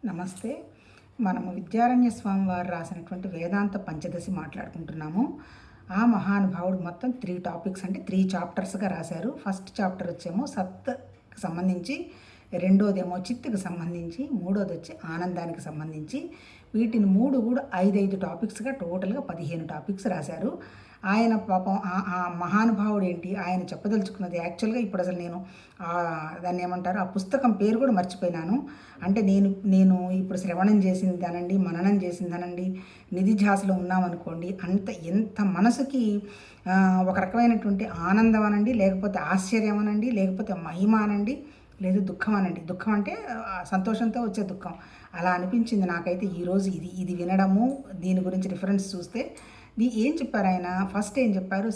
నమస్తే. మనము విద్యారణ్య స్వామి వారు రాసినటువంటి వేదాంత పంచదశి మాట్లాడుకుంటున్నాము. ఆ మహానుభావుడు మొత్తం 3 టాపిక్స్ అంటే 3 చాప్టర్స్గా రాశారు. ఫస్ట్ చాప్టర్ వచ్చేమో సత్కి సంబంధించి, రెండోదేమో చిత్తుకి సంబంధించి, మూడోది వచ్చి ఆనందానికి సంబంధించి. వీటిని 3 కూడా 5 టాపిక్స్గా టోటల్గా 15 టాపిక్స్ రాశారు. ఆయన పాపం ఆ మహానుభావుడు ఏంటి ఆయన చెప్పదలుచుకున్నది యాక్చువల్గా ఇప్పుడు అసలు నేను దాన్ని ఏమంటారు ఆ పుస్తకం పేరు కూడా మర్చిపోయినాను. అంటే నేను ఇప్పుడు శ్రవణం చేసిందనండి, మననం చేసిందనండి, నిధిధ్యాసలో ఉన్నామనుకోండి, ఎంత మనసుకి ఒక రకమైనటువంటి ఆనందం అనండి, లేకపోతే ఆశ్చర్యం అనండి, లేకపోతే మహిమ అనండి, లేదు దుఃఖం అనండి. దుఃఖం అంటే సంతోషంతో వచ్చే దుఃఖం. అలా అనిపించింది నాకైతే ఈరోజు ఇది వినడము. దీని గురించి రిఫరెన్స్ చూస్తే ఏం చెప్పారు ఆయన? ఫస్ట్ ఏం చెప్పారు?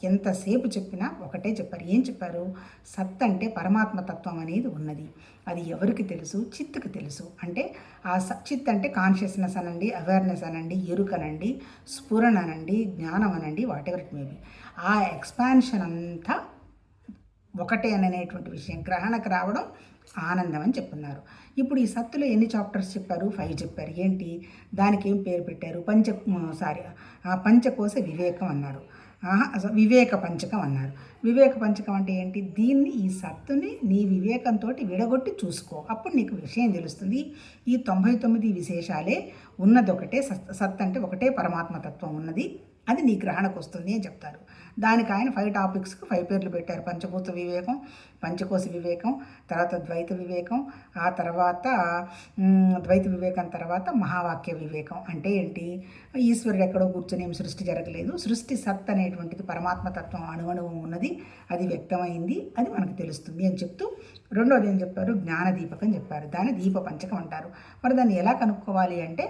ఎంతసేపు చెప్పినా ఒకటే చెప్పారు. ఏం చెప్పారు? సత్ అంటే పరమాత్మతత్వం అనేది ఉన్నది. అది ఎవరికి తెలుసు? చిత్తుకు తెలుసు. అంటే ఆ చిత్ అంటే కాన్షియస్నెస్ అనండి, అవేర్నెస్ అనండి, ఎరుకనండి, స్ఫురణ అనండి, జ్ఞానం అనండి, వాట్ ఎవర్ ఇట్ మేబీ. ఆ ఎక్స్పాన్షన్ అంతా ఒకటే అనేటువంటి విషయం గ్రహణకు రావడం ఆనందం అని చెప్పున్నారు. ఇప్పుడు ఈ సత్తులో ఎన్ని చాప్టర్స్ చెప్పారు? 5 చెప్పారు. ఏంటి దానికి ఏం పేరు పెట్టారు? పంచకోశ వివేకం అన్నారు. వివేక పంచకం అన్నారు. వివేక పంచకం అంటే ఏంటి? దీన్ని ఈ సత్తుని నీ వివేకంతో విడగొట్టి చూసుకో, అప్పుడు నీకు విషయం తెలుస్తుంది. ఈ 99 విశేషాలే ఉన్నది ఒకటే. సత్ అంటే ఒకటే పరమాత్మతత్వం ఉన్నది, అది నీ గ్రహణకు వస్తుంది అని చెప్తారు. దానికి ఆయన 5 టాపిక్స్కి 5 పేర్లు పెట్టారు. పంచభూత వివేకం, పంచకోశ వివేకం, తర్వాత ద్వైత వివేకం, ఆ తర్వాత ద్వైత వివేకం తర్వాత మహావాక్య వివేకం. అంటే ఏంటి? ఈశ్వరుడు ఎక్కడో కూర్చొని ఏం సృష్టి జరగలేదు. సృష్టి సత్ అనేటువంటిది పరమాత్మతత్వం అణువణువు ఉన్నది, అది వ్యక్తమైంది, అది మనకు తెలుస్తుంది అని చెప్తూ రెండోది ఏం చెప్పారు? జ్ఞానదీపకం చెప్పారు. దాన్ని దీప పంచకం అంటారు. మరి దాన్ని ఎలా కనుక్కోవాలి అంటే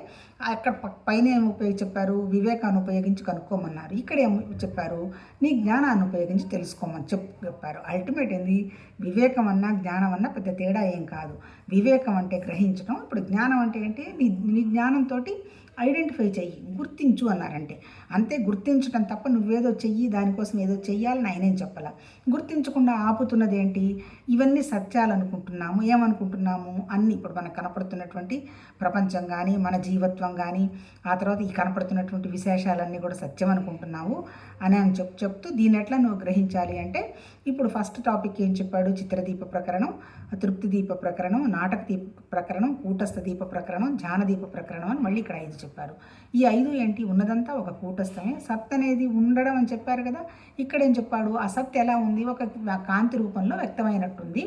అక్కడ పైన ఏం చెప్పారు? వివేకాన్ని ఉపయోగించి కనుక్కోమన్నారు. ఇక్కడ ఏం చెప్పారు? నీ జ్ఞానాన్ని ఉపయోగించి తెలుసుకోమని చెప్పారు. అల్టిమేట్ ఏంది? వివేకం అన్నా జ్ఞానం అన్నా పెద్ద తేడా ఏం కాదు. వివేకం అంటే గ్రహించడం, ఇప్పుడు జ్ఞానం అంటే ఏంటి? నీ జ్ఞానంతో ఐడెంటిఫై చెయ్యి, గుర్తించు అన్నారంటే. అంతే, గుర్తించడం తప్ప నువ్వేదో చెయ్యి, దానికోసం ఏదో చెయ్యాలని ఆయనేం చెప్పాల. గుర్తించకుండా ఆపుతున్నది ఏంటి? ఇవన్నీ సత్యాలు అనుకుంటున్నాము. ఏమనుకుంటున్నాము? అన్నీ ఇప్పుడు మనకు కనపడుతున్నటువంటి ప్రపంచం కానీ, మన జీవత్వం కానీ, ఆ తర్వాత ఈ కనపడుతున్నటువంటి విశేషాలన్నీ కూడా సత్యం అనుకుంటున్నావు అని చెప్తూ దీన్ని ఎట్లా నువ్వు గ్రహించాలి అంటే, ఇప్పుడు ఫస్ట్ టాపిక్ ఏం చెప్పాడు? చిత్రదీప ప్రకరణం, తృప్తి దీప ప్రకరణం, నాటక దీప ప్రకరణం, కూటస్థ దీప ప్రకరణం, ధ్యానదీప ప్రకరణం అని మళ్ళీ ఇక్కడ 5 చెప్పారు. ఈ 5 ఏంటి? ఉన్నదంతా ఒక కూటస్థమే. సత్ అనేది ఉండడం అని చెప్పారు కదా. ఇక్కడ ఏం చెప్పాడు? ఆ సత్ ఎలా ఉంది? ఒక కాంతి రూపంలో వ్యక్తమైనట్టుంది.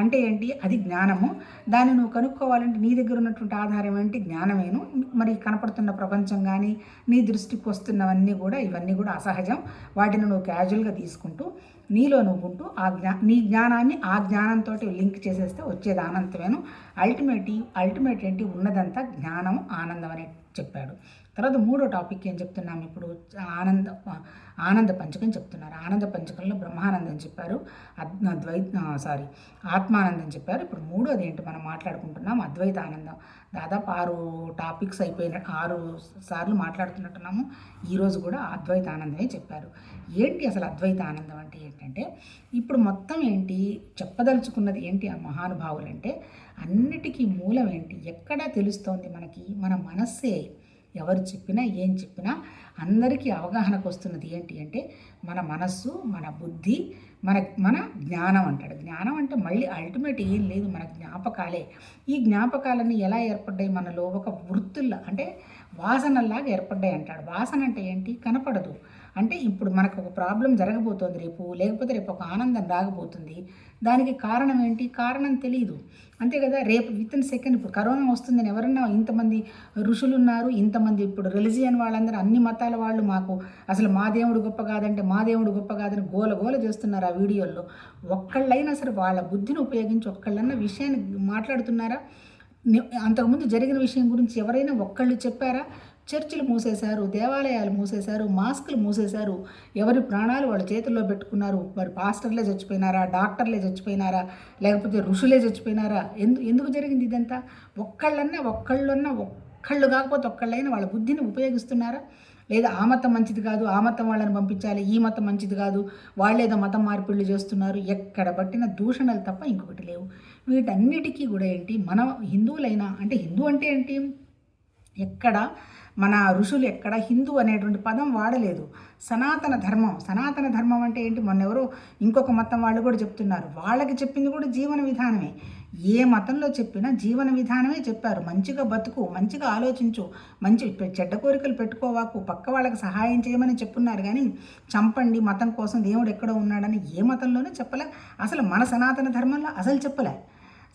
అంటే ఏంటి? అది జ్ఞానము. దాన్ని నువ్వు కనుక్కోవాలంటే నీ దగ్గర ఉన్నటువంటి ఆధారం ఏంటి? జ్ఞానమేను. మరి కనపడుతున్న ప్రపంచం కానీ, నీ దృష్టికి వస్తున్నవన్నీ కూడా ఇవన్నీ కూడా అసహజం. వాటిని నువ్వు క్యాజువల్గా తీసుకుంటూ నీలో నువ్వు ఉంటూ నీ జ్ఞానాన్ని ఆ జ్ఞానంతో లింక్ చేసేస్తే వచ్చేది ఆనందమేను. అల్టిమేట్ ఏంటి? ఉన్నదంతా జ్ఞానం, ఆనందం అని చెప్పాడు. తర్వాత 3వ టాపిక్ ఏం చెప్తున్నాము ఇప్పుడు? ఆనంద పంచకం చెప్తున్నారు. ఆనంద పంచకంలో బ్రహ్మానందం చెప్పారు, ఆత్మానందం చెప్పారు. ఇప్పుడు 3వది ఏంటి మనం మాట్లాడుకుంటున్నాం? అద్వైత ఆనందం. దాదాపు 6 టాపిక్స్ అయిపోయిన 6 సార్లు మాట్లాడుతున్నట్టున్నాము. ఈరోజు కూడా అద్వైత ఆనందమే చెప్పారు. ఏంటి అసలు అద్వైత ఆనందం అంటే ఏంటంటే, ఇప్పుడు మొత్తం ఏంటి చెప్పదలుచుకున్నది ఏంటి ఆ మహానుభావులంటే, అన్నిటికీ మూలం ఏంటి? ఎక్కడా తెలుస్తోంది మనకి? మన మనస్సే. ఎవరు చెప్పినా ఏం చెప్పినా అందరికీ అవగాహనకు వస్తున్నది ఏంటి అంటే, మన మనస్సు, మన బుద్ధి, మన జ్ఞానం అంటాడు. జ్ఞానం అంటే మళ్ళీ అల్టిమేట్ ఏం లేదు, మన జ్ఞాపకాలే. ఈ జ్ఞాపకాలన్నీ ఎలా ఏర్పడ్డాయి మనలో? ఒక వృత్తుల్లా అంటే వాసనల్లాగా ఏర్పడ్డాయి అంటాడు. వాసన అంటే ఏంటి? కనపడదు. అంటే ఇప్పుడు మనకు ఒక ప్రాబ్లం జరగబోతోంది రేపు, లేకపోతే రేపు ఒక ఆనందం రాగబోతుంది. దానికి కారణం ఏంటి? కారణం తెలియదు, అంతే కదా. రేపు వితిన్ సెకండ్ ఇప్పుడు కరోనా వస్తుందని ఎవరన్నా, ఇంతమంది ఋషులు ఉన్నారు, ఇంతమంది ఇప్పుడు రిలీజియన్ వాళ్ళందరూ, అన్ని మతాల వాళ్ళు మాకు అసలు మా దేవుడు గొప్ప కాదంటే మా దేవుడు గొప్ప కాదని గోల చేస్తున్నారు ఆ వీడియోల్లో. ఒక్కళ్ళైనా సరే వాళ్ళ బుద్ధిని ఉపయోగించి ఒక్కళ్ళన్నా విషయాన్ని మాట్లాడుతున్నారా? అంతకుముందు జరిగిన విషయం గురించి ఎవరైనా ఒక్కళ్ళు చెప్పారా? చర్చిలు మూసేశారు, దేవాలయాలు మూసేశారు, మాస్కులు మూసేశారు, ఎవరి ప్రాణాలు వాళ్ళ చేతుల్లో పెట్టుకున్నారు. మరి పాస్టర్లే చచ్చిపోయినారా? డాక్టర్లే చచ్చిపోయినారా? లేకపోతే ఋషులే చచ్చిపోయినారా? ఎందుకు జరిగింది ఇదంతా? ఒక్కళ్ళు కాకపోతే ఒక్కళ్ళైనా వాళ్ళ బుద్ధిని ఉపయోగిస్తున్నారా? లేదా ఆ మతం మంచిది కాదు, ఆ మతం వాళ్ళని పంపించాలి, ఈ మతం మంచిది కాదు, వాళ్ళేదో మతం మార్పిళ్ళు చేస్తున్నారు, ఎక్కడ పట్టిన దూషణలు తప్ప ఇంకొకటి లేవు. వీటన్నిటికీ కూడా ఏంటి, మనం హిందువులైనా, అంటే హిందూ అంటే ఏంటి, ఎక్కడ మన ఋషులు ఎక్కడ హిందూ అనేటువంటి పదం వాడలేదు. సనాతన ధర్మం, సనాతన ధర్మం అంటే ఏంటి, మొన్నెవరో ఇంకొక మతం వాళ్ళు కూడా చెప్తున్నారు, వాళ్ళకి చెప్పింది కూడా జీవన విధానమే. ఏ మతంలో చెప్పినా జీవన విధానమే చెప్పారు. మంచిగా బతుకు, మంచిగా ఆలోచించు, మంచి చెడ్డ కోరికలు పెట్టుకోవాకు, పక్క వాళ్ళకి సహాయం చేయమని చెప్పున్నారు. కానీ చంపండి మతం కోసం, దేవుడు ఎక్కడో ఉన్నాడని ఏ మతంలోనే చెప్పలే. అసలు మన సనాతన ధర్మంలో అసలు చెప్పలే.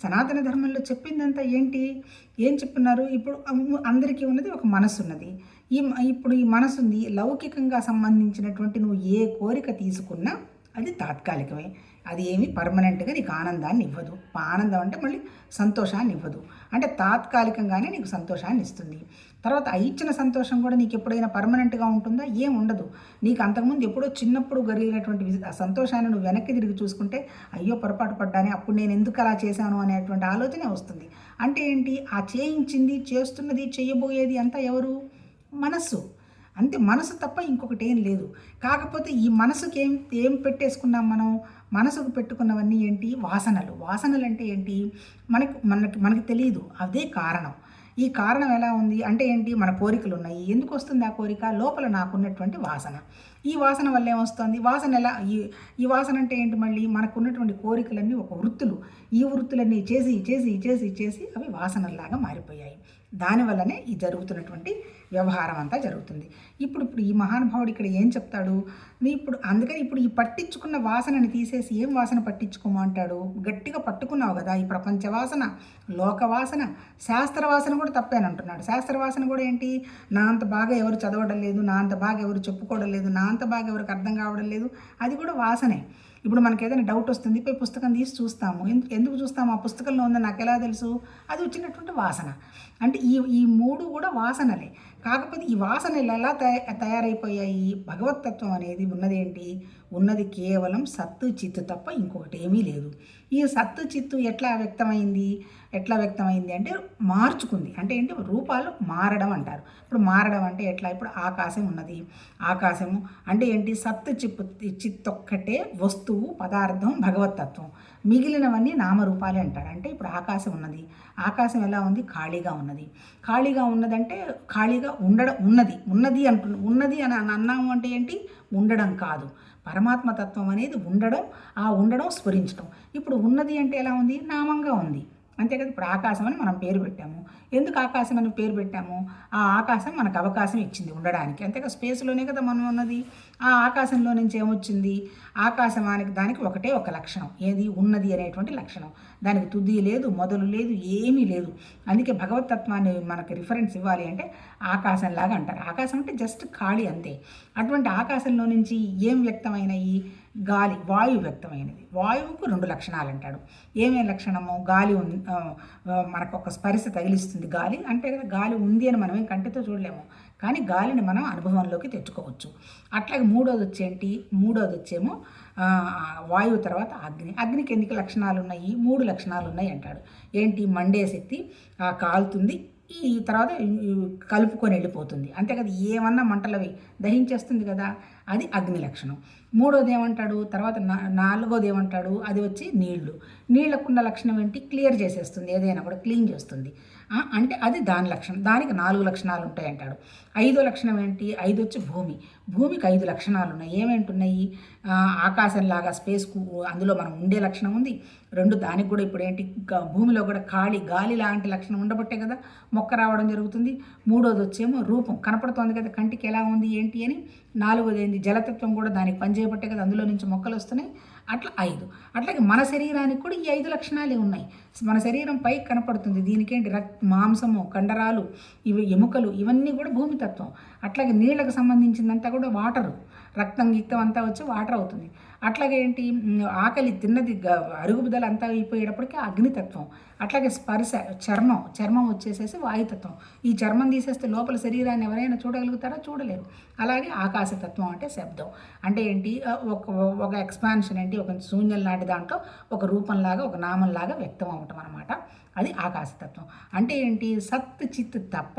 సనాతన ధర్మంలో చెప్పిందంతా ఏంటి, ఏం చెప్తున్నారు, ఇప్పుడు అందరికీ ఉన్నది ఒక మనసు ఉన్నది. ఇప్పుడు ఈ మనసు ఉంది, లౌకికంగా సంబంధించినటువంటి నువ్వు ఏ కోరిక తీసుకున్నా అది తాత్కాలికమే. అది ఏమి పర్మనెంట్గా నీకు ఆనందాన్ని ఇవ్వదు. ఆనందం అంటే మళ్ళీ సంతోషాన్ని ఇవ్వదు, అంటే తాత్కాలికంగానే నీకు సంతోషాన్ని ఇస్తుంది. తర్వాత ఆ ఇచ్చిన సంతోషం కూడా నీకు ఎప్పుడైనా పర్మనెంట్గా ఉంటుందా, ఏం ఉండదు. నీకు అంతకుముందు ఎప్పుడో చిన్నప్పుడు కలిగినటువంటి ఆ సంతోషాన్ని నువ్వు వెనక్కి తిరిగి చూసుకుంటే, అయ్యో పొరపాటు పడ్డానే, అప్పుడు నేను ఎందుకు అలా చేశాను అనేటువంటి ఆలోచనే వస్తుంది. అంటే ఏంటి, ఆ చేయించింది, చేస్తున్నది, చేయబోయేది అంతా ఎవరు, మనస్సు. అంతే, మనసు తప్ప ఇంకొకటి ఏం లేదు. కాకపోతే ఈ మనసుకి ఏం పెట్టేసుకున్నాం మనం, మనసుకు పెట్టుకున్నవన్నీ ఏంటి, వాసనలు. వాసనలు అంటే ఏంటి, మనకి తెలియదు, అదే కారణం. ఈ కారణం ఎలా ఉంది అంటే ఏంటి, మన కోరికలు ఉన్నాయి. ఎందుకు వస్తుంది ఆ కోరిక, లోపల నాకున్నటువంటి వాసన. ఈ వాసన వల్ల ఏమొస్తుంది, వాసన ఎలా, ఈ వాసన అంటే ఏంటి, మళ్ళీ మనకున్నటువంటి కోరికలన్నీ ఒక వృత్తులు, ఈ వృత్తులన్నీ చేసి చేసి చేసి చేసి అవి వాసనల్లాగా మారిపోయాయి. దానివల్లనే ఈ జరుగుతున్నటువంటి వ్యవహారం అంతా జరుగుతుంది. ఇప్పుడు ఈ మహానుభావుడు ఇక్కడ ఏం చెప్తాడు, అందుకని ఇప్పుడు ఈ పట్టించుకున్న వాసనని తీసేసి ఏం వాసన పట్టించుకోమంటాడు, గట్టిగా పట్టుకున్నావు కదా ఈ ప్రపంచ వాసన, లోక వాసన, శాస్త్ర వాసన కూడా తప్పేనంటున్నాడు. శాస్త్ర వాసన కూడా ఏంటి, నా అంత బాగా ఎవరు చదవడం లేదు, నా అంత బాగా ఎవరు చెప్పుకోవడం లేదు, నా అంత బాగా ఎవరికి అర్థం కావడం లేదు, అది కూడా వాసనే. ఇప్పుడు మనకి ఏదైనా డౌట్ వస్తుంది, పోయి పుస్తకం తీసి చూస్తాము. ఎందుకు చూస్తాము, ఆ పుస్తకంలో ఉందని నాకు ఎలా తెలుసు, అది వచ్చినటువంటి వాసన. అంటే ఈ మూడు కూడా వాసనలే. కాకపోతే ఈ వాసనలు ఎలా తయారైపోయాయి, భగవతత్వం అనేది ఉన్నది కేవలం సత్తు చిత్తు తప్ప ఇంకొకటి ఏమీ లేదు. ఈ సత్తు చిత్తు ఎట్లా వ్యక్తమైంది అంటే మార్చుకుంది. అంటే ఏంటి, రూపాలు మారడం అంటారు. ఇప్పుడు మారడం అంటే ఎట్లా, ఇప్పుడు ఆకాశం ఉన్నది, ఆకాశము అంటే ఏంటి, సత్తు చిత్తొక్కటే వస్తువు, పదార్థం, భగవతత్వం. మిగిలినవన్నీ నామరూపాలే అంటారు. అంటే ఇప్పుడు ఆకాశం ఉన్నది, ఆకాశం ఎలా ఉంది, ఖాళీగా ఉన్నది. ఖాళీగా ఉన్నదంటే ఖాళీగా ఉన్నది అని అన్నాము అంటే ఏంటి, ఉండడం కాదు. పరమాత్మతత్వం అనేది ఉండడం, ఆ ఉండడం స్ఫురించడం. ఇప్పుడు ఉన్నది అంటే ఎలా ఉంది, నామంగా ఉంది, అంతే కదా. ఇప్పుడు ఆకాశం అని మనం పేరు పెట్టాము. ఎందుకు ఆకాశం అని పేరు పెట్టాము, ఆ ఆకాశం మనకు అవకాశం ఇచ్చింది ఉండడానికి, అంతేగా. స్పేస్లోనే కదా మనం ఉన్నది. ఆ ఆకాశంలో నుంచి ఏమొచ్చింది, ఆకాశమానికి దానికి ఒకటే ఒక లక్షణం, ఏది, ఉన్నది అనేటువంటి లక్షణం. దానికి తుది లేదు, మొదలు లేదు, ఏమీ లేదు. అందుకే భగవతత్వాన్ని మనకు రిఫరెన్స్ ఇవ్వాలి అంటే ఆకాశంలాగా అంటారు. ఆకాశం అంటే జస్ట్ ఖాళీ, అంతే. అటువంటి ఆకాశంలో నుంచి ఏం వ్యక్తమైనవి, గాలి, వాయువు వ్యక్తమైనది. వాయువుకు 2 లక్షణాలు అంటాడు. ఏమేం లక్షణము, గాలి మనకు ఒక స్పర్శ తగిలిస్తుంది. గాలి అంటే గాలి ఉంది అని మనం ఏం కంటితో చూడలేము, కానీ గాలిని మనం అనుభవంలోకి తెచ్చుకోవచ్చు. అట్లాగే మూడోది వచ్చేమో వాయువు తర్వాత అగ్నికి ఎన్ని లక్షణాలు ఉన్నాయి, 3 లక్షణాలు ఉన్నాయి అంటాడు. ఏంటి, మండే శక్తి, కాలుతుంది, ఈ తర్వాత కలుపుకొని వెళ్ళిపోతుంది, అంతే కదా. ఏమన్నా మంటలవి దహించేస్తుంది కదా, అది అగ్ని లక్షణం. మూడోది ఏమంటాడు, తర్వాత నాలుగోది ఏమంటాడు, అది వచ్చి నీళ్ళకున్న లక్షణం ఏంటి, క్లియర్ చేసేస్తుంది, ఏదైనా కూడా క్లీన్ చేస్తుంది. అంటే అది దాని లక్షణం, దానికి 4 లక్షణాలు ఉంటాయి అంటాడు. 5వ లక్షణం ఏంటి, 5 వచ్చి భూమికి 5 లక్షణాలు ఉన్నాయి. ఏమేంటున్నాయి, ఆకాశంలాగా స్పేస్కు అందులో మనం ఉండే లక్షణం ఉంది. 2 దానికి కూడా ఇప్పుడు ఏంటి, భూమిలో కూడా గాలి లాంటి లక్షణం ఉండబట్టే కదా మొక్క రావడం జరుగుతుంది. 3వది వచ్చేమో రూపం, కనపడుతోంది కదా కంటికి ఎలా ఉంది ఏంటి అని. 4వది ఏంటి, జలతత్వం కూడా దానికి పనిచేయబట్టే కదా అందులో నుంచి మొక్కలు వస్తున్నాయి. అట్లా 5. అట్లాగే మన శరీరానికి కూడా ఈ 5 లక్షణాలే ఉన్నాయి. మన శరీరం పైకి కనపడుతుంది, దీనికేంటి మాంసము, కండరాలు, ఇవి ఎముకలు, ఇవన్నీ కూడా భూమితత్వం. అట్లాగే నీళ్ళకు సంబంధించిందంతా కూడా వాటరు, రక్తం గిక్తం అంతా వచ్చి వాటర్ అవుతుంది. అట్లాగే ఏంటి ఆకలి తిన్నది అరుగుదల అంతా అయిపోయేటప్పటికి అగ్నితత్వం. అట్లాగే స్పర్శ చర్మం వచ్చేసేసి వాయుతత్వం. ఈ చర్మం తీసేస్తే లోపల శరీరాన్ని ఎవరైనా చూడగలుగుతారా? చూడలేరు. అలాగే ఆకాశతత్వం అంటే శబ్దం. అంటే ఏంటి ఒక ఎక్స్పాన్షన్ ఏంటి, ఒక శూన్యం లాంటి దాంట్లో ఒక రూపంలాగా ఒక నామంలాగా వ్యక్తం అవటం అనమాట. అది ఆకాశతత్వం. అంటే ఏంటి? సత్ చిత్ తప్ప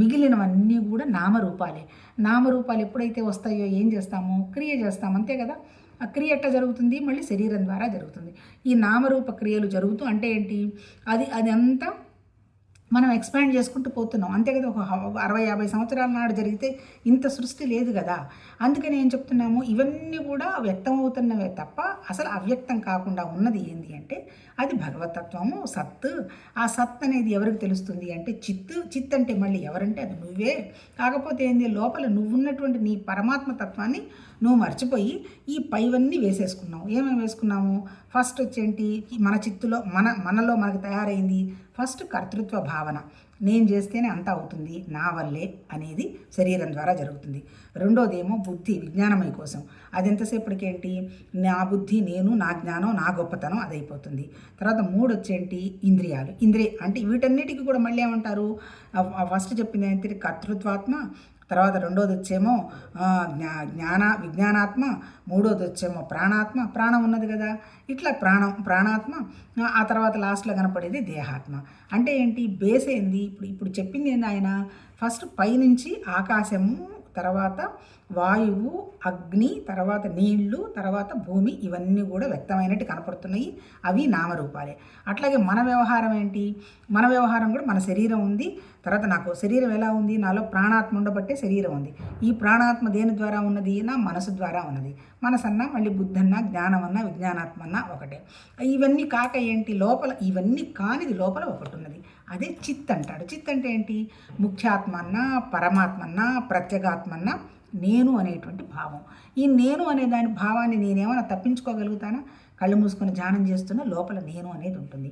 మిగిలినవన్నీ కూడా నామరూపాలే. నామరూపాలు ఎప్పుడైతే వస్తాయో ఏం చేస్తాము? క్రియ చేస్తాం, అంతే కదా. ఆ క్రియ ఎట్లా జరుగుతుంది? మళ్ళీ శరీరం ద్వారా జరుగుతుంది. ఈ నామరూప క్రియలు జరుగుతూ అంటే ఏంటి? అది అంతా మనం ఎక్స్పాండ్ చేసుకుంటూ పోతున్నాం, అంతే కదా. ఒక 60-50 సంవత్సరాల నాడు జరిగితే ఇంత సృష్టి లేదు కదా. అందుకని ఏం చెప్తున్నాము, ఇవన్నీ కూడా వ్యక్తం అవుతున్నవే తప్ప అసలు అవ్యక్తం కాకుండా ఉన్నది ఏంటి అంటే అది భగవతత్వము, సత్. ఆ సత్ అనేది ఎవరికి తెలుస్తుంది అంటే చిత్ అంటే మళ్ళీ ఎవరంటే అది నువ్వే. కాకపోతే ఏంది, లోపల నువ్వున్నటువంటి నీ పరమాత్మ తత్వాన్ని నువ్వు మర్చిపోయి ఈ పైవన్నీ వేసేసుకున్నావు. ఏమేమి వేసుకున్నాము? ఫస్ట్ వచ్చేంటి, మన చిత్తులో మనలో మనకు తయారైంది ఫస్ట్ కర్తృత్వ భావన. నేను చేస్తేనే అంతా అవుతుంది, నా వల్లే అనేది శరీరం ద్వారా జరుగుతుంది. రెండోదేమో బుద్ధి, విజ్ఞానమై కోసం. అది ఎంతసేపటికేంటి, నా బుద్ధి, నేను, నా జ్ఞానం, నా గొప్పతనం అదైపోతుంది. తర్వాత మూడు వచ్చేంటి, ఇంద్రియాలు. అంటే వీటన్నిటికీ కూడా మళ్ళీ ఏమంటారు, ఫస్ట్ చెప్పింది ఏంటి, కర్తృత్వాత్మ. తర్వాత రెండోది వచ్చేమో విజ్ఞానాత్మ. మూడోది వచ్చేమో ప్రాణాత్మ, ప్రాణం ఉన్నది కదా. ఇట్లా ప్రాణాత్మ. ఆ తర్వాత లాస్ట్లో కనపడేది దేహాత్మ. అంటే ఏంటి, బేస్ ఏంది, ఇప్పుడు చెప్పింది ఏంది ఆయన, ఫస్ట్ పైనుంచి ఆకాశము, తర్వాత వాయువు, అగ్ని, తర్వాత నీళ్లు, తర్వాత భూమి, ఇవన్నీ కూడా వ్యక్తమైనట్టు కనపడుతున్నాయి. అవి నామరూపాలే. అట్లాగే మన వ్యవహారం ఏంటి, మన వ్యవహారం కూడా మన శరీరం ఉంది. తర్వాత నాకు శరీరం ఎలా ఉంది, నాలో ప్రాణాత్మ ఉండబట్టే శరీరం ఉంది. ఈ ప్రాణాత్మ దేని ద్వారా ఉన్నది, నా మనసు ద్వారా ఉన్నది. మనసన్నా మళ్ళీ బుద్ధన్నా, జ్ఞానమన్నా, విజ్ఞానాత్మన్నా ఒకటే. ఇవన్నీ కాక ఏంటి, లోపల ఇవన్నీ కానిది లోపల ఒకటి ఉన్నది, అదే చిత్ అంటాడు. చిత్ అంటే ఏంటి, ముఖ్యాత్మన్నా, పరమాత్మన్నా, ప్రత్యేగాత్మన్నా, నేను అనేటువంటి భావం. ఈ నేను అనే దాని భావాన్ని నేనేమైనా తప్పించుకోగలుగుతానా? కళ్ళు మూసుకొని ధ్యానం చేస్తున్న లోపల నేను అనేది ఉంటుంది.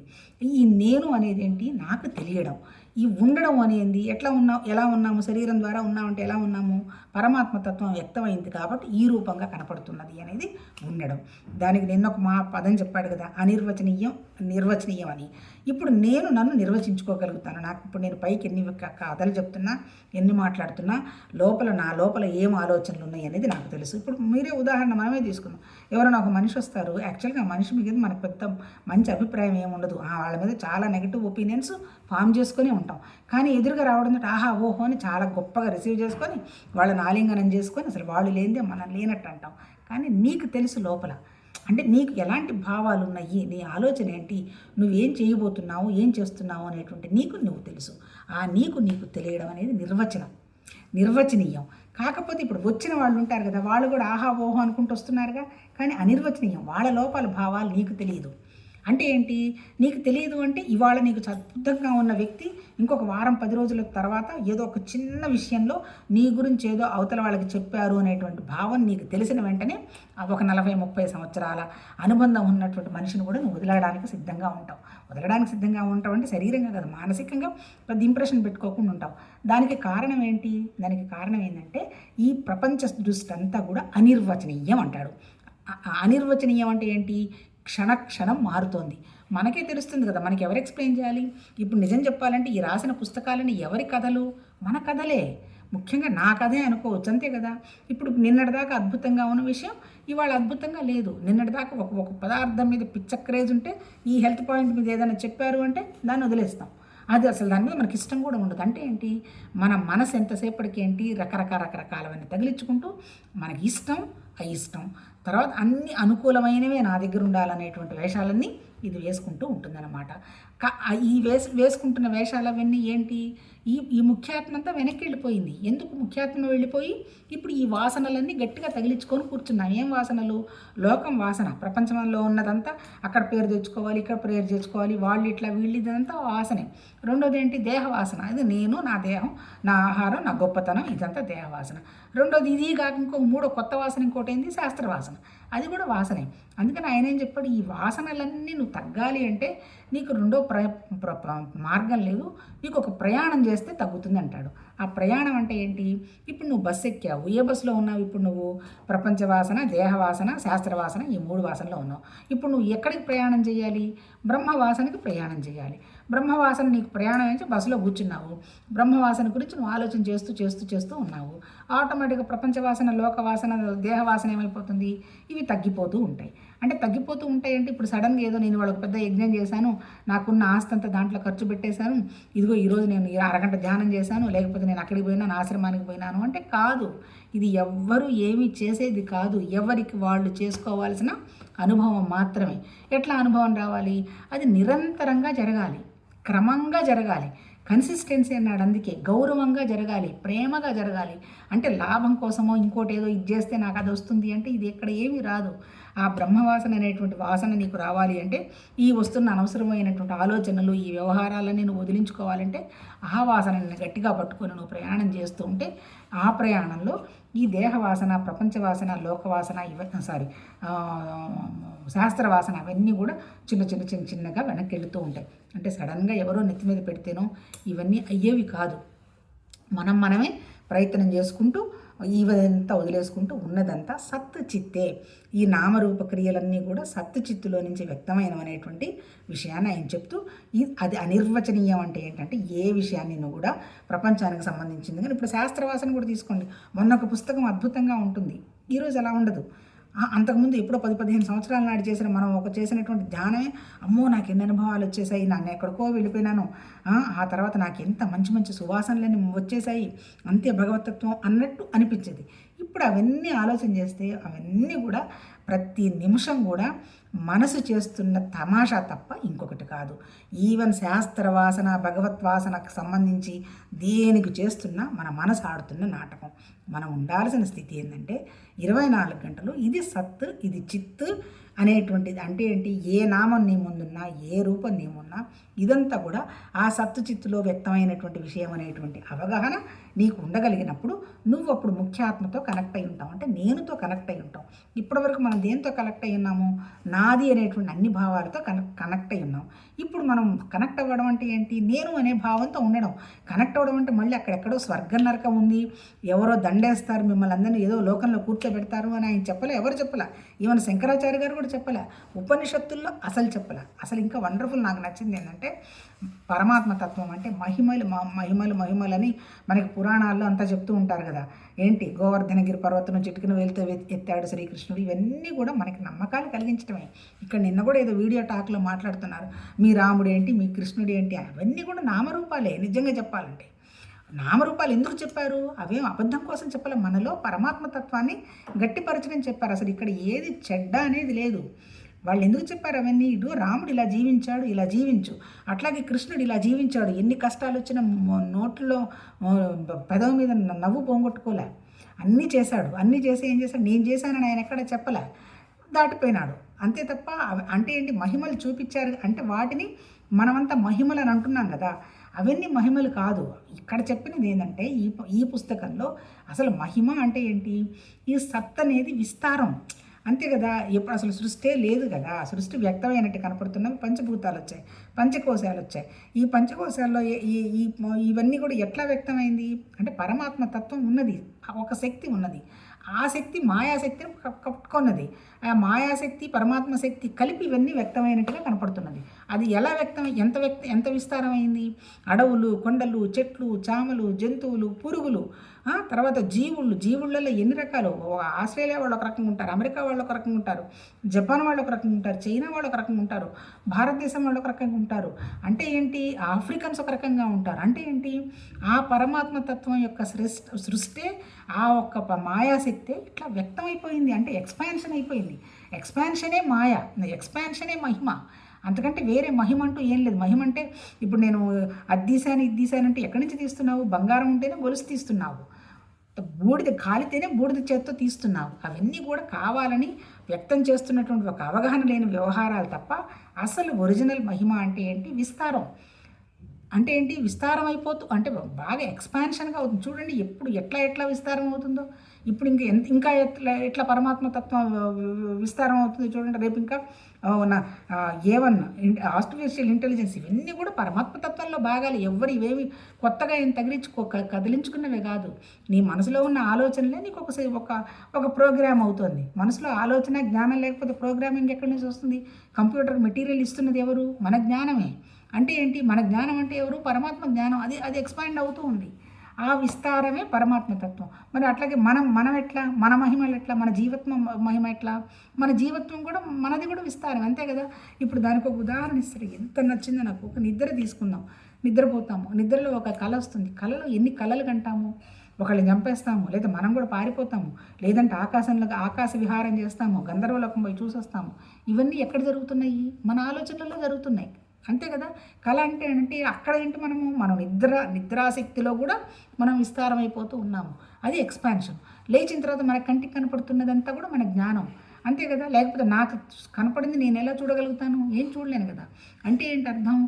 ఈ నేను అనేది ఏంటి, నాకు తెలియడం. ఈ ఉండడం అనేది ఎలా ఉన్నాము, శరీరం ద్వారా ఉన్నామంటే ఎలా ఉన్నాము, పరమాత్మతత్వం వ్యక్తమైంది కాబట్టి ఈ రూపంగా కనపడుతున్నది అనేది ఉండడం. దానికి నిన్న ఒక పదం చెప్పాడు కదా, నిర్వచనీయం అని. ఇప్పుడు నేను నన్ను నిర్వచించుకోగలుగుతాను. నాకు ఇప్పుడు నేను పైకి ఎన్ని కథలు చెప్తున్నా, ఎన్ని మాట్లాడుతున్నా, నా లోపల ఏం ఆలోచనలు ఉన్నాయి అనేది నాకు తెలుసు. ఇప్పుడు మీరే ఉదాహరణ మనమే తీసుకుందాం. ఎవరైనా ఒక మనిషి వస్తారు, యాక్చువల్గా ఆ మనిషి మీద మనకు పెద్ద మంచి అభిప్రాయం ఏముండదు, వాళ్ళ మీద చాలా నెగిటివ్ ఒపీనియన్స్ ఫామ్ చేసుకొని ఉంటాం. కానీ ఎదురుగా రావడం ఆహా ఓహో అని చాలా గొప్పగా రిసీవ్ చేసుకొని వాళ్ళని ఆలింగనం చేసుకొని అసలు వాళ్ళు లేనిదే మనం లేనట్టు అంటాం. కానీ నీకు తెలుసు లోపల, అంటే నీకు ఎలాంటి భావాలు ఉన్నాయి, నీ ఆలోచన ఏంటి, నువ్వేం చేయబోతున్నావు, ఏం చేస్తున్నావు అనేటువంటి నువ్వు తెలుసు. ఆ నీకు తెలియడం అనేది నిర్వచనీయం. కాకపోతే ఇప్పుడు వచ్చిన వాళ్ళు ఉంటారు కదా, వాళ్ళు కూడా ఆహా ఓహో అనుకుంటూ వస్తున్నారుగా, కానీ అనిర్వచనీయం. వాళ్ళ లోపల భావాలు నీకు తెలియదు. అంటే ఏంటి, నీకు తెలియదు అంటే ఇవాళ నీకు అద్భుతంగా ఉన్న వ్యక్తి ఇంకొక వారం 10 రోజుల తర్వాత ఏదో ఒక చిన్న విషయంలో నీ గురించి ఏదో అవతల వాళ్ళకి చెప్పారు అనేటువంటి భావం నీకు తెలిసిన వెంటనే ఒక 40-30 సంవత్సరాల అనుబంధం ఉన్నటువంటి మనిషిని కూడా నువ్వు వదలడానికి సిద్ధంగా ఉంటావు. అంటే శరీరంగా కదా, మానసికంగా పెద్ద ఇంప్రెషన్ పెట్టుకోకుండా ఉంటావు. దానికి కారణం ఏంటి? దానికి కారణం ఏంటంటే ఈ ప్రపంచ దృష్టి అంతా కూడా అనిర్వచనీయం అంటాడు. అనిర్వచనీయం అంటే ఏంటి, క్షణం మారుతోంది. మనకే తెలుస్తుంది కదా, మనకి ఎవరు ఎక్స్ప్లెయిన్ చేయాలి? ఇప్పుడు నిజం చెప్పాలంటే ఈ రాసిన పుస్తకాలని ఎవరి కథలు? మన కథలే. ముఖ్యంగా నా కథే అనుకోవచ్చు, అంతే కదా. ఇప్పుడు నిన్నటిదాకా అద్భుతంగా ఉన్న విషయం ఇవాళ అద్భుతంగా లేదు. నిన్నటిదాకా ఒక పదార్థం మీద పిచ్చ క్రేజ్ ఉంటే ఈ హెల్త్ పాయింట్ మీద ఏదైనా చెప్పారు అంటే దాన్ని వదిలేస్తాం. అది అసలు దాని మీద మనకి ఇష్టం కూడా ఉండదు. అంటే ఏంటి, మన మనసు ఎంతసేపటికి ఏంటి రకరకాలవన్నీ తగిలించుకుంటూ మనకి ఇష్టం, అయిష్టం, తర్వాత అన్ని అనుకూలమైనవే నా దగ్గర ఉండాలనేటువంటి వేషాలన్నీ ఇది వేసుకుంటూ ఉంటుందన్నమాట. వేసుకుంటున్న వేషాలు అవన్నీ ఏంటి, ఈ ముఖ్యాత్మ అంతా వెనక్కి వెళ్ళిపోయింది. ఎందుకు ముఖ్యాత్మ వెళ్ళిపోయి ఇప్పుడు ఈ వాసనలన్నీ గట్టిగా తగిలించుకొని కూర్చున్నాం. ఏం వాసనలు? లోకం వాసన. ప్రపంచంలో ఉన్నదంతా అక్కడ పేరు తెచ్చుకోవాలి, ఇక్కడ పేరు తెచ్చుకోవాలి, వాళ్ళు ఇట్లా వీళ్ళు, ఇదంతా వాసనే. రెండోది ఏంటి, దేహ వాసన. ఇది నేను, నా దేహం, నా ఆహారం, నా గొప్పతనం, ఇదంతా దేహ వాసన. రెండోది ఇది కాక మూడో కొత్త వాసన ఇంకోటి ఏంటి, శాస్త్ర వాసన. అది కూడా వాసనే. అందుకని ఆయన ఏం చెప్పాడు, ఈ వాసనలన్నీ నువ్వు తగ్గాలి అంటే నీకు రెండో మార్గం లేదు, నీకు ఒక ప్రయాణం చేస్తే తగ్గుతుంది అంటాడు. ఆ ప్రయాణం అంటే ఏంటి? ఇప్పుడు నువ్వు బస్సు ఎక్కావు, ఏ బస్సులో ఉన్నావు? ఇప్పుడు నువ్వు ప్రపంచ వాసన, దేహ వాసన, శాస్త్ర వాసన, ఈ 3 వాసనలో ఉన్నావు. ఇప్పుడు నువ్వు ఎక్కడికి ప్రయాణం చేయాలి? బ్రహ్మ వాసనకి ప్రయాణం చేయాలి. బ్రహ్మవాసన నీకు ప్రయాణం నుంచి బస్సులో కూర్చున్నావు, బ్రహ్మవాసన గురించి నువ్వు ఆలోచన చేస్తూ చేస్తూ చేస్తూ ఉన్నావు. ఆటోమేటిక్గా ప్రపంచవాసన, లోకవాసన, దేహవాసన ఏమైపోతుంది? ఇవి తగ్గిపోతూ ఉంటాయి. అంటే తగ్గిపోతూ ఉంటాయి అంటే ఇప్పుడు సడన్గా ఏదో నేను వాళ్ళకి పెద్ద యజ్ఞం చేశాను, నాకున్న ఆస్తి అంతా దాంట్లో ఖర్చు పెట్టేశాను, ఇదిగో ఈరోజు నేను అరగంట ధ్యానం చేశాను, లేకపోతే నేను అక్కడికి పోయినాను, ఆశ్రమానికి పోయినాను అంటే కాదు. ఇది ఎవ్వరు ఏమీ చేసేది కాదు, ఎవరికి వాళ్ళు చేసుకోవాల్సిన అనుభవం మాత్రమే. ఎట్లా అనుభవం రావాలి? అది నిరంతరంగా జరగాలి, క్రమంగా జరగాలి. కన్సిస్టెన్సీ అన్నాడు, అందుకే గౌరవంగా జరగాలి, ప్రేమగా జరగాలి. అంటే లాభం కోసమో ఇంకోటి ఏదో ఇది చేస్తే నాకు అది వస్తుంది అంటే ఇది ఎక్కడ ఏమీ రాదు. ఆ బ్రహ్మవాసన అనేటువంటి వాసన నీకు రావాలి అంటే ఈ వస్తున్న అనవసరమైనటువంటి ఆలోచనలు, ఈ వ్యవహారాలన్నీ నువ్వు వదిలించుకోవాలంటే ఆ వాసనని గట్టిగా పట్టుకొని నువ్వు ప్రయాణం చేస్తూ ఉంటే ఆ ప్రయాణంలో ఈ దేహవాసన, ప్రపంచవాసన, లోకవాసన శాస్త్రవాసన అవన్నీ కూడా చిన్నగా వెనక్కి వెళుతూ ఉంటాయి. అంటే సడన్గా ఎవరో నెత్తి మీద పెడితేనో ఇవన్నీ అయ్యేవి కాదు. మనమే ప్రయత్నం చేసుకుంటూ ఇవంతా వదిలేసుకుంటూ ఉన్నదంతా సత్ చిత్తే. ఈ నామరూప క్రియలన్నీ కూడా సత్ చిత్తులో నుంచి వ్యక్తమైనవనేటువంటి విషయాన్ని ఆయన చెప్తూ అది అనిర్వచనీయం అంటే ఏంటంటే ఏ విషయాన్ని కూడా ప్రపంచానికి సంబంధించింది. కానీ ఇప్పుడు శాస్త్రవాసన కూడా తీసుకోండి, మొన్న ఒక పుస్తకం అద్భుతంగా ఉంటుంది, ఈరోజు అలా ఉండదు. అంతకుముందు ఎప్పుడో 10-15 సంవత్సరాల నాడు మనం చేసినటువంటి ధ్యానమే అమ్మో నాకు ఎన్ని అనుభవాలు వచ్చేసాయి, నన్ను ఎక్కడికో వెళ్ళిపోయినాను, ఆ తర్వాత నాకు ఎంత మంచి సువాసనలన్నీ వచ్చేసాయి, అంతే భగవతత్వం అన్నట్టు అనిపించేది. ఇప్పుడు అవన్నీ ఆలోచన చేస్తే అవన్నీ కూడా ప్రతి నిమిషం కూడా మనసు చేస్తున్న తమాషా తప్ప ఇంకొకటి కాదు. ఈవెన్ శాస్త్రవాసన, భగవద్వాసనకు సంబంధించి దేనికి చేస్తున్నా మన మనసు ఆడుతున్న నాటకం. మనం ఉండాల్సిన స్థితి ఏంటంటే 24 గంటలు ఇది సత్, ఇది చిత్ అనేటువంటిది. అంటే ఏంటి? ఏ నామం నీ ముందున్నా, ఏ రూపం నీ ముందున్నా ఇదంతా కూడా ఆ సత్తు చిత్తులో వ్యక్తమైనటువంటి విషయం అనేటువంటి అవగాహన నీకు ఉండగలిగినప్పుడు నువ్వు అప్పుడు ముఖ్యాత్మతో కనెక్ట్ అయి ఉంటావు, అంటే నేనుతో కనెక్ట్ అయి ఉంటావు. ఇప్పటివరకు మనం దేంతో కనెక్ట్ అయి ఉన్నాము? నాది అనేటువంటి అన్ని భావాలతో కనెక్ట్ అయి ఉన్నాం. ఇప్పుడు మనం కనెక్ట్ అవ్వడం అంటే ఏంటి? నేను అనే భావంతో ఉండడం. కనెక్ట్ అవ్వడం అంటే మళ్ళీ అక్కడెక్కడో స్వర్గం నరకం ఉంది, ఎవరో దండేస్తారు, మిమ్మల్ని అందరినీ ఏదో లోకంలో కూర్చోబెడతారు అని ఆయన చెప్పలే, ఎవరు చెప్పలే. ఈవెన్ శంకరాచార్య గారు కూడా చెప్పలే, ఉపనిషత్తుల్లో అసలు చెప్పలే. అసలు ఇంకా వండర్ఫుల్ నాకు నచ్చింది ఏంటంటే పరమాత్మ తత్వం అంటే మహిమలు అని మనకి పురాణాల్లో అంతా చెప్తూ ఉంటారు కదా. ఏంటి? గోవర్ధనగిరి పర్వతం చిటికిన వేలుతో ఎత్తాడు శ్రీకృష్ణుడు. ఇవన్నీ కూడా మనకి నమ్మకాలు కలిగించడమే. ఇక్కడ నిన్న కూడా ఏదో వీడియో టాక్లో మాట్లాడుతున్నారు, మీ రాముడు ఏంటి, మీ కృష్ణుడు ఏంటి, అవన్నీ కూడా నామరూపాలే. నిజంగా చెప్పాలంటే నామరూపాలు ఎందుకు చెప్పారు? అవేం అబద్ధం కోసం చెప్పలే, మనలో పరమాత్మతత్వాన్ని గట్టిపరచని చెప్పారు. అసలు ఇక్కడ ఏది చెడ్డ అనేది లేదు. వాళ్ళు ఎందుకు చెప్పారు అవన్నీ? ఇటు రాముడు ఇలా జీవించాడు, ఇలా జీవించు, అట్లాగే కృష్ణుడు ఇలా జీవించాడు, ఎన్ని కష్టాలు వచ్చినా నోట్లో పెదవి మీద నవ్వు పోగొట్టుకోలే, అన్నీ చేశాడు. అన్నీ చేసి ఏం చేశాడు? నేను చేశానని ఆయన ఎక్కడ చెప్పలే, దాటిపోయినాడు అంతే తప్ప. అంటే ఏంటి? మహిమలు చూపించారు అంటే వాటిని మనమంతా మహిమలు అని అంటున్నాం కదా, అవన్నీ మహిమలు కాదు. ఇక్కడ చెప్పినది ఏంటంటే ఈ పుస్తకంలో అసలు మహిమ అంటే ఏంటి? ఈ సత్ అనేది విస్తారం, అంతే కదా. ఎప్పుడు అసలు సృష్టి లేదు కదా, సృష్టి వ్యక్తమైనట్టు కనపడుతున్నవి పంచభూతాలు వచ్చాయి, పంచకోశాలు వచ్చాయి. ఈ పంచకోశాల్లో ఇవన్నీ కూడా ఎట్లా వ్యక్తమైంది అంటే పరమాత్మ తత్వం ఉన్నది, ఒక శక్తి ఉన్నది. ఆ శక్తి మాయాశక్తిని కట్టుకున్నది. ఆ మాయాశక్తి పరమాత్మ శక్తి కలిపి ఇవన్నీ వ్యక్తమైనట్టుగా కనపడుతున్నది. అది ఎలా ఎంత విస్తారమైంది? అడవులు, కొండలు, చెట్లు, చామలు, జంతువులు, పురుగులు, తర్వాత జీవులలో ఎన్ని రకాలు. ఆస్ట్రేలియా వాళ్ళు ఒక రకంగా ఉంటారు, అమెరికా వాళ్ళు ఒక రకంగా ఉంటారు, జపాన్ వాళ్ళు ఒక రకంగా ఉంటారు, చైనా వాళ్ళు ఒక రకంగా ఉంటారు, భారతదేశం వాళ్ళు ఒక రకంగా ఉంటారు. అంటే ఏంటి? ఆఫ్రికన్స్ ఒక రకంగా ఉంటారు. అంటే ఏంటి? ఆ పరమాత్మ తత్వం యొక్క సృష్టి, ఆ ఒక్క మాయాశక్తే ఇట్లా వ్యక్తమైపోయింది. అంటే ఎక్స్పాన్షన్ అయిపోయింది. ఎక్స్పాన్షనే మాయ, ఎక్స్పాన్షనే మహిమ. అంతకంటే వేరే మహిమ అంటూ ఏం లేదు. మహిమ అంటే ఇప్పుడు నేను అది తీసాను అంటే ఎక్కడి నుంచి తీస్తున్నావు? బంగారం ఉంటేనే గొలుసు తీస్తున్నావు, బూడిద కాలితేనే బూడిద చేత్తో తీస్తున్నావు. అవన్నీ కూడా కావాలని వ్యక్తం చేస్తున్నటువంటి ఒక అవగాహన లేని వ్యవహారాలు తప్ప అసలు ఒరిజినల్ మహిమ అంటే ఏంటి? విస్తారం. అంటే ఏంటి, విస్తారం అయిపోతూ అంటే బాగా ఎక్స్పాన్షన్గా అవుతుంది. చూడండి ఎప్పుడు ఎట్లా ఎట్లా విస్తారం అవుతుందో. ఇప్పుడు ఇంక ఇంకా ఎట్లా ఎట్లా పరమాత్మ తత్వం విస్తారం అవుతుంది చూడండి. రేపు ఇంకా నా A1 ఆర్టిఫిషియల్ ఇంటెలిజెన్స్ ఇవన్నీ కూడా పరమాత్మ తత్వంలో భాగాలు. ఎవరు ఇవేవి కొత్తగా ఏం కదిలించుకున్నవే కాదు. నీ మనసులో ఉన్న ఆలోచనలే నీకు ఒక ఒక ప్రోగ్రామ్ అవుతుంది. మనసులో ఆలోచన జ్ఞానం లేకపోతే ప్రోగ్రామింగ్ ఎక్కడి నుంచి వస్తుంది? కంప్యూటర్ మెటీరియల్ ఇస్తున్నది ఎవరు? మన జ్ఞానమే. అంటే ఏంటి, మన జ్ఞానం అంటే ఎవరు? పరమాత్మ జ్ఞానం. అది అది ఎక్స్పాండ్ అవుతూ ఉంది. ఆ విస్తారమే పరమాత్మతత్వం. మరి అట్లాగే మనం ఎట్లా, మన మహిమలు ఎట్లా, మన జీవత్వం మహిమ ఎట్లా, మన జీవత్వం కూడా మనది కూడా విస్తారం, అంతే కదా. ఇప్పుడు దానికి ఒక ఉదాహరణ ఇస్తారు, ఎంత నచ్చిందో నాకు. ఒక నిద్ర తీసుకుందాం, నిద్రపోతాము, నిద్రలో ఒక కళ వస్తుంది. కళలో ఎన్ని కళలు కంటాము, ఒకళ్ళని చంపేస్తాము, లేదా మనం కూడా పారిపోతాము, లేదంటే ఆకాశ విహారం చేస్తాము, గంధర్వలోకం పోయి చూసొస్తాము. ఇవన్నీ ఎక్కడ జరుగుతున్నాయి? మన ఆలోచనలలో జరుగుతున్నాయి, అంతే కదా. కళ అంటే అక్కడ ఏంటి, మనం నిద్రాశక్తిలో కూడా మనం విస్తారం అయిపోతూ ఉన్నాము. అది ఎక్స్పాన్షన్. లేచిన తర్వాత మన కంటికి కనపడుతున్నదంతా కూడా మన జ్ఞానం, అంతే కదా. లేకపోతే నాకు కనపడింది నేను ఎలా చూడగలుగుతాను? ఏం చూడలేను కదా. అంటే ఏంటి అర్థం?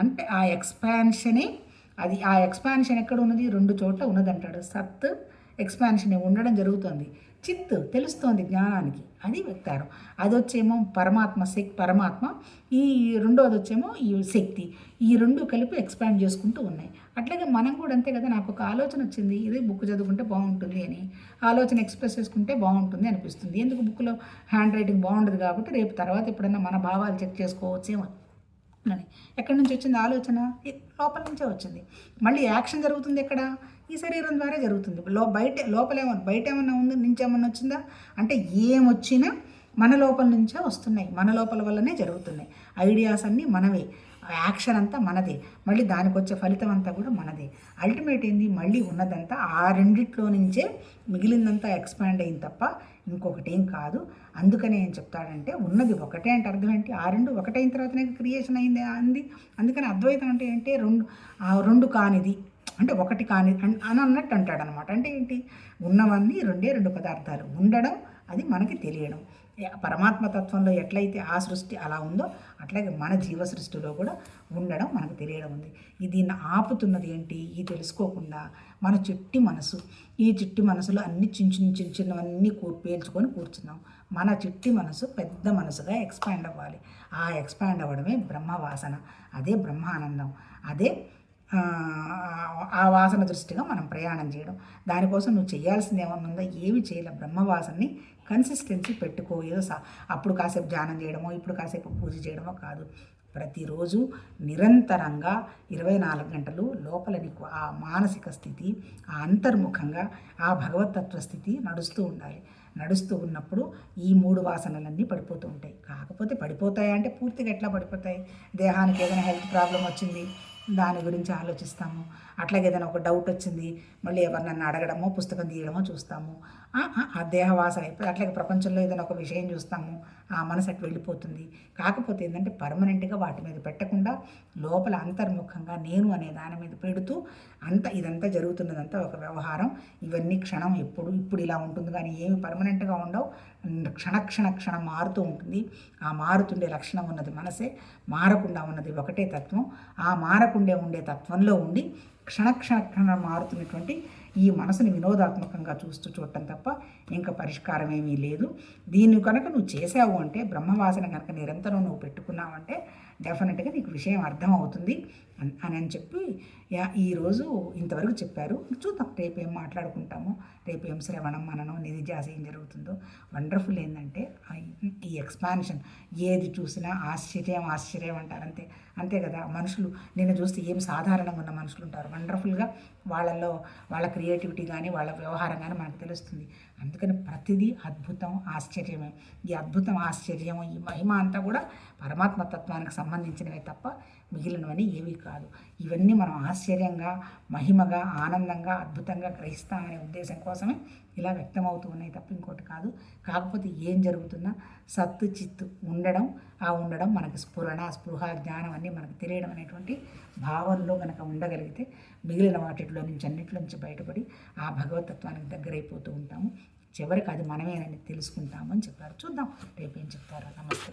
అంటే ఆ ఎక్స్పాన్షనే, ఆ ఎక్స్పాన్షన్ ఎక్కడ ఉన్నది? 2 చోట్ల ఉన్నదంటాడు. సత్ ఎక్స్పాన్షన్ ఉండడం జరుగుతుంది. చిత్ తెలుస్తోంది జ్ఞానానికి, అది వ్యక్తారం. అది వచ్చేమో పరమాత్మ, ఈ రెండోది వచ్చేమో ఈ శక్తి. ఈ 2 కలిపి ఎక్స్పాండ్ చేసుకుంటూ ఉన్నాయి. అట్లాగే మనం కూడా అంతే కదా. నాకు ఒక ఆలోచన వచ్చింది, ఇది బుక్ చదువుకుంటే బాగుంటుంది అని, ఆలోచన ఎక్స్ప్రెస్ చేసుకుంటే బాగుంటుంది అనిపిస్తుంది. ఎందుకు? బుక్లో హ్యాండ్ రైటింగ్ బాగుండదు కాబట్టి రేపు తర్వాత ఎప్పుడైనా మన భావాలు చెక్ చేసుకోవచ్చేమో అని. ఎక్కడి నుంచి వచ్చింది ఆలోచన? లోపల నుంచే వచ్చింది. మళ్ళీ యాక్షన్ జరుగుతుంది ఎక్కడ? ఈ శరీరం ద్వారా జరుగుతుంది. బయట ఏమన్నా ఉంది, నుంచి ఏమన్నా వచ్చిందా అంటే? ఏమొచ్చినా మన లోపల నుంచే వస్తున్నాయి, మన లోపల వల్లనే జరుగుతున్నాయి. ఐడియాస్ అన్నీ మనవే, యాక్షన్ అంతా మనదే, మళ్ళీ దానికి వచ్చే ఫలితం అంతా కూడా మనదే. అల్టిమేట్ ఏంది? మళ్ళీ ఉన్నదంతా ఆ రెండిట్లో నుంచే మిగిలిందంతా ఎక్స్పాండ్ అయింది తప్ప ఇంకొకటి ఏం కాదు. అందుకనే ఏం చెప్తాడంటే, ఉన్నది ఒకటే అంటే అర్థం ఏంటి? ఆ 2 ఒకటైన తర్వాతనే క్రియేషన్ అయింది అంది. అందుకని అద్వైతం అంటే ఏంటి? రెండు కానిది అంటే ఒకటి కాని అని అన్నట్టు అంటాడనమాట. అంటే ఏంటి? ఉన్నవన్నీ 2 పదార్థాలు ఉండడం, అది మనకి తెలియడం. పరమాత్మ తత్వంలో ఎట్లయితే ఆ సృష్టి అలా ఉందో అట్లాగే మన జీవ సృష్టిలో కూడా ఉండడం మనకు తెలియడం ఉంది. దీన్ని ఆపుతున్నది ఏంటి? ఈ తెలుసుకోకుండా మన చిట్టి మనసు, ఈ చిట్టి మనసులో అన్ని చిన్నవన్నీ పేల్చుకొని కూర్చున్నాం. మన చిట్టి మనసు పెద్ద మనసుగా ఎక్స్పాండ్ అవ్వాలి. ఆ ఎక్స్పాండ్ అవ్వడమే బ్రహ్మవాసన, అదే బ్రహ్మానందం, అదే ఆ వాసన దృష్టిగా మనం ప్రయాణం చేయడం. దానికోసం నువ్వు చేయాల్సింది ఏమన్నా ఉందా? ఏమి చేయలే. బ్రహ్మవాసనని కన్సిస్టెన్సీ పెట్టుకో. ఏదో అప్పుడు కాసేపు ధ్యానం చేయడమో, ఇప్పుడు కాసేపు పూజ చేయడమో కాదు. ప్రతిరోజు నిరంతరంగా 24 గంటలు లోపల నీకు ఆ మానసిక స్థితి, ఆ అంతర్ముఖంగా ఆ భగవతత్వ స్థితి నడుస్తూ ఉండాలి. నడుస్తూ ఉన్నప్పుడు ఈ 3 వాసనలన్నీ పడిపోతూ ఉంటాయి. కాకపోతే పడిపోతాయా అంటే పూర్తిగా ఎట్లా పడిపోతాయి? దేహానికి ఏదైనా హెల్త్ ప్రాబ్లం వచ్చింది, దాని గురించి ఆలోచిస్తాము. అట్లాగే ఏదైనా ఒక డౌట్ వచ్చింది, మళ్ళీ ఎవరినన్నా అడగడమో, పుస్తకం తీయడమో చూస్తాము. ఆ దేహవాసన అయిపోయి అట్లాగే ప్రపంచంలో ఏదైనా ఒక విషయం చూస్తాము, ఆ మనసు అటు వెళ్ళిపోతుంది. కాకపోతే ఏంటంటే పర్మనెంట్గా వాటి మీద పెట్టకుండా లోపల అంతర్ముఖంగా నేను అనే దాని మీద పెడుతూ ఇదంతా జరుగుతున్నదంతా ఒక వ్యవహారం. ఇవన్నీ క్షణం, ఇప్పుడు ఇలా ఉంటుంది కానీ ఏమి పర్మనెంట్గా ఉండవు. క్షణం మారుతూ ఉంటుంది. ఆ మారుతుండే లక్షణం ఉన్నది మనసే, మారకుండా ఉన్నది ఒకటే తత్వం. ఆ మారకుండే ఉండే తత్వంలో ఉండి క్షణం మారుతున్నటువంటి ఈ మనసుని వినోదాత్మకంగా చూడటం తప్ప ఇంకా పరిష్కారం ఏమీ లేదు. దీన్ని కనుక నువ్వు చేసావు అంటే, బ్రహ్మవాసన కనుక నిరంతరం నువ్వు పెట్టుకున్నావంటే డెఫినెట్గా నీకు విషయం అర్థమవుతుంది అని చెప్పి ఈరోజు ఇంతవరకు చెప్పారు. చూద్దాం రేపు ఏం మాట్లాడుకుంటామో, రేపు ఏం శ్రవణం మననం నిధిధ్యాస ఏం జరుగుతుందో. వండర్ఫుల్ ఏంటంటే ఈ ఎక్స్పాన్షన్, ఏది చూసినా ఆశ్చర్యం అంటారు, అంతే కదా. మనుషులు నిన్ను చూస్తే ఏం సాధారణంగా ఉన్న మనుషులు ఉంటారు, వండర్ఫుల్గా వాళ్ళ క్రియేటివిటీ కానీ వాళ్ళ వ్యవహారం కానీ మనకు తెలుస్తుంది. అందుకని ప్రతిదీ అద్భుతం, ఆశ్చర్యమే. ఈ అద్భుతం, ఆశ్చర్యం, ఈ మహిమ అంతా కూడా పరమాత్మ తత్వానికి సంబంధించినవే తప్ప మిగిలినవన్నీ ఏవీ కాదు. ఇవన్నీ మనం ఆశ్చర్యంగా, మహిమగా, ఆనందంగా, అద్భుతంగా గ్రహిస్తామనే ఉద్దేశం కోసమే ఇలా వ్యక్తమవుతూ ఉన్నాయి తప్ప ఇంకోటి కాదు. కాకపోతే ఏం జరుగుతున్నా సత్తు చిత్తు ఉండడం మనకి స్పృహ జ్ఞానం అన్నీ మనకు తెలియడం అనేటువంటి భావనలో కనుక ఉండగలిగితే మిగిలిన వాటిలో నుంచి అన్నింటి నుంచి బయటపడి ఆ భగవతత్వానికి దగ్గరైపోతూ ఉంటాము. చివరికి అది మనమేనని తెలుసుకుంటామని చెప్పారు. చూద్దాం రేపు ఏం చెప్తారో. నమస్తే.